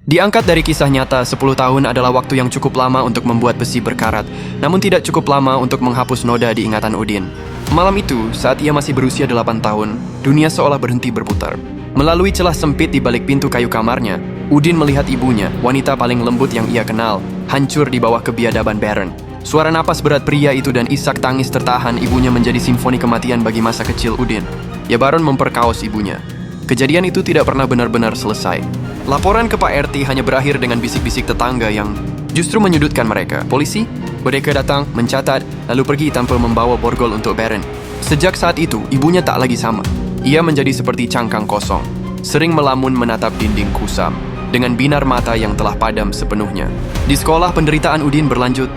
Diangkat dari kisah nyata, 10 tahun adalah waktu yang cukup lama untuk membuat besi berkarat, namun tidak cukup lama untuk menghapus noda di ingatan Udin. Malam itu, saat ia masih berusia 8 tahun, dunia seolah berhenti berputar. Melalui celah sempit di balik pintu kayu kamarnya, Udin melihat ibunya, wanita paling lembut yang ia kenal, hancur di bawah kebiadaban Baron. Suara napas berat pria itu dan isak tangis tertahan ibunya menjadi simfoni kematian bagi masa kecil Udin. Ya, Baron memperkaos ibunya. Kejadian itu tidak pernah benar-benar selesai. Laporan ke Pak RT hanya berakhir dengan bisik-bisik tetangga yang justru menyudutkan mereka. Polisi, Bodeka datang, mencatat, lalu pergi tanpa membawa borgol untuk Baron. Sejak saat itu, ibunya tak lagi sama. Ia menjadi seperti cangkang kosong, sering melamun menatap dinding kusam, dengan binar mata yang telah padam sepenuhnya. Di sekolah, penderitaan Udin berlanjut.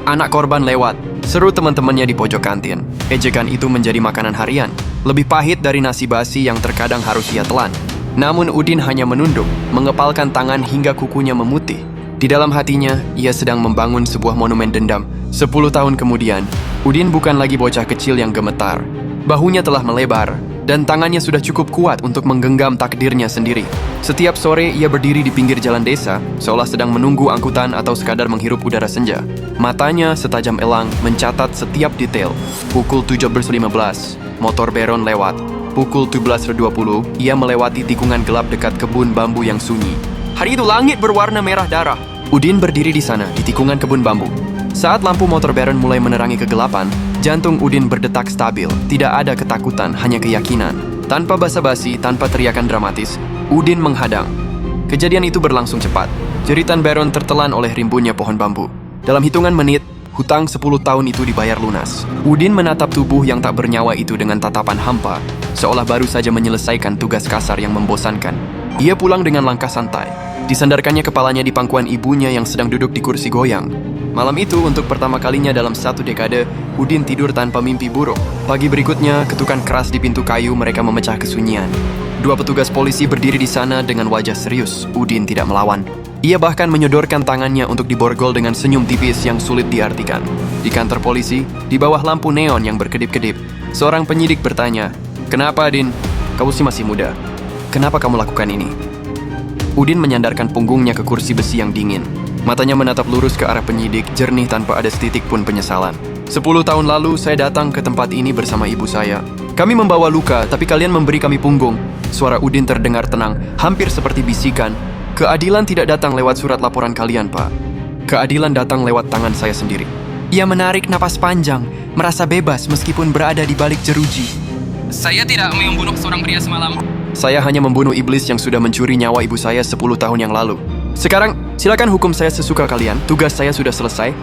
Anak korban lewat, seru teman-temannya di pojok kantin. Ejekan itu menjadi makanan harian, lebih pahit dari nasi basi yang terkadang harus ia telan. Namun Udin hanya menunduk, mengepalkan tangan hingga kukunya memutih. Di dalam hatinya, ia sedang membangun sebuah monumen dendam. 10 tahun kemudian, Udin bukan lagi bocah kecil yang gemetar. Bahunya telah melebar, dan tangannya sudah cukup kuat untuk menggenggam takdirnya sendiri. Setiap sore, ia berdiri di pinggir jalan desa, seolah sedang menunggu angkutan atau sekadar menghirup udara senja. Matanya setajam elang mencatat setiap detail. Pukul 17.15, motor Baron lewat. Pukul 17.20, ia melewati tikungan gelap dekat kebun bambu yang sunyi. Hari itu langit berwarna merah darah. Udin berdiri di sana, di tikungan kebun bambu. Saat lampu motor Baron mulai menerangi kegelapan, jantung Udin berdetak stabil. Tidak ada ketakutan, hanya keyakinan. Tanpa basa-basi, tanpa teriakan dramatis, Udin menghadang. Kejadian itu berlangsung cepat. Jeritan Baron tertelan oleh rimbunnya pohon bambu. Dalam hitungan menit, hutang 10 tahun itu dibayar lunas. Udin menatap tubuh yang tak bernyawa itu dengan tatapan hampa, seolah baru saja menyelesaikan tugas kasar yang membosankan. Ia pulang dengan langkah santai. Disandarkannya kepalanya di pangkuan ibunya yang sedang duduk di kursi goyang. Malam itu, untuk pertama kalinya dalam 1 dekade, Udin tidur tanpa mimpi buruk. Pagi berikutnya, ketukan keras di pintu kayu mereka memecah kesunyian. 2 petugas polisi berdiri di sana dengan wajah serius. Udin tidak melawan. Ia bahkan menyodorkan tangannya untuk diborgol dengan senyum tipis yang sulit diartikan. Di kantor polisi, di bawah lampu neon yang berkedip-kedip, seorang penyidik bertanya, "Kenapa, Din? Kamu sih masih muda. Kenapa kamu lakukan ini?" Udin menyandarkan punggungnya ke kursi besi yang dingin. Matanya menatap lurus ke arah penyidik, jernih tanpa ada setitik pun penyesalan. 10 tahun lalu, saya datang ke tempat ini bersama ibu saya. Kami membawa luka, tapi kalian memberi kami punggung. Suara Udin terdengar tenang, hampir seperti bisikan. Keadilan tidak datang lewat surat laporan kalian, Pak. Keadilan datang lewat tangan saya sendiri. Ia menarik napas panjang, merasa bebas meskipun berada di balik jeruji. Saya tidak membunuh seorang pria semalam. Saya hanya membunuh iblis yang sudah mencuri nyawa ibu saya 10 tahun yang lalu. Sekarang, silakan hukum saya sesuka kalian. Tugas saya sudah selesai.